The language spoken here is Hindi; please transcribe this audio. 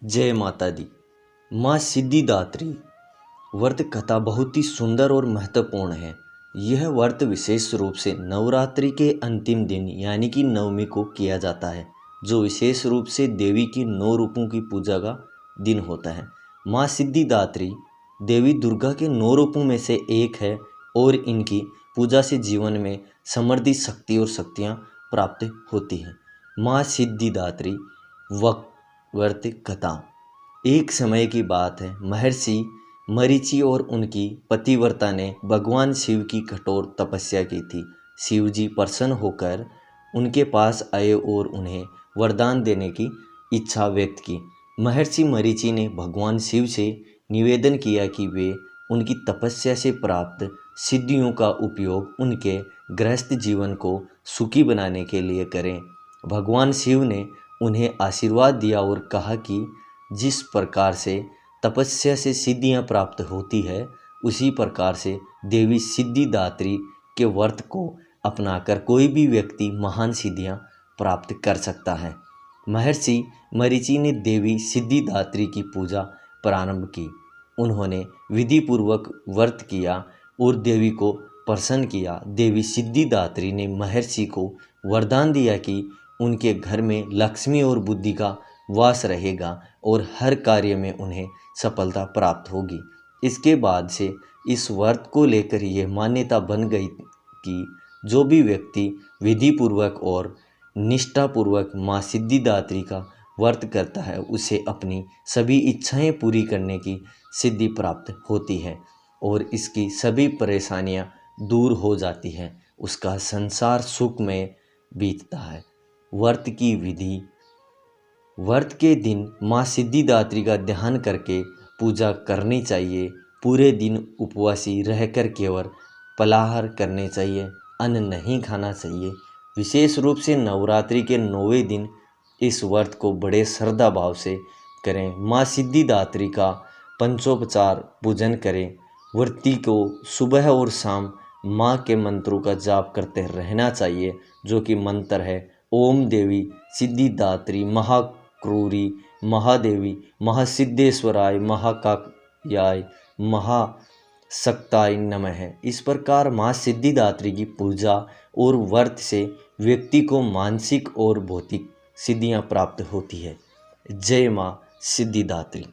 जय माता दी। माँ सिद्धिदात्री व्रत कथा बहुत ही सुंदर और महत्वपूर्ण है। यह व्रत विशेष रूप से नवरात्रि के अंतिम दिन यानी कि नवमी को किया जाता है, जो विशेष रूप से देवी की 9 रूपों की पूजा का दिन होता है। माँ सिद्धिदात्री देवी दुर्गा के 9 रूपों में से एक है और इनकी पूजा से जीवन में समृद्धि, शक्ति और शक्तियाँ प्राप्त होती हैं। माँ सिद्धिदात्री व्रत कथा। एक समय की बात है, महर्षि मरीचि और उनकी पतिव्रता ने भगवान शिव की कठोर तपस्या की थी। शिव जी प्रसन्न होकर उनके पास आए और उन्हें वरदान देने की इच्छा व्यक्त की। महर्षि मरीचि ने भगवान शिव से निवेदन किया कि वे उनकी तपस्या से प्राप्त सिद्धियों का उपयोग उनके गृहस्थ जीवन को सुखी बनाने के लिए करें। भगवान शिव ने उन्हें आशीर्वाद दिया और कहा कि जिस प्रकार से तपस्या से सिद्धियां प्राप्त होती है, उसी प्रकार से देवी सिद्धिदात्री के व्रत को अपनाकर कोई भी व्यक्ति महान सिद्धियां प्राप्त कर सकता है। महर्षि मरीचि ने देवी सिद्धिदात्री की पूजा प्रारंभ की। उन्होंने विधि पूर्वक व्रत किया और देवी को प्रसन्न किया। देवी सिद्धिदात्री ने महर्षि को वरदान दिया कि उनके घर में लक्ष्मी और बुद्धि का वास रहेगा और हर कार्य में उन्हें सफलता प्राप्त होगी। इसके बाद से इस व्रत को लेकर यह मान्यता बन गई कि जो भी व्यक्ति विधि पूर्वक और निष्ठापूर्वक माँ सिद्धिदात्री का व्रत करता है, उसे अपनी सभी इच्छाएं पूरी करने की सिद्धि प्राप्त होती है और इसकी सभी परेशानियां दूर हो जाती हैं। उसका संसार सुख में बीतता है। व्रत की विधि। व्रत के दिन माँ सिद्धिदात्री का ध्यान करके पूजा करनी चाहिए। पूरे दिन उपवासी रहकर केवल फलाहार करने चाहिए, अन्न नहीं खाना चाहिए। विशेष रूप से नवरात्रि के 9वें दिन इस व्रत को बड़े श्रद्धा भाव से करें। माँ सिद्धिदात्री का पंचोपचार पूजन करें। व्रती को सुबह और शाम माँ के मंत्रों का जाप करते रहना चाहिए, जो कि मंत्र है ओम देवी सिद्धिदात्री महाक्रूरी महादेवी महासिद्धेश्वराय महाकायाय महाशक्ताय नमः। इस प्रकार माँ सिद्धिदात्री की पूजा और व्रत से व्यक्ति को मानसिक और भौतिक सिद्धियाँ प्राप्त होती है। जय माँ सिद्धिदात्री।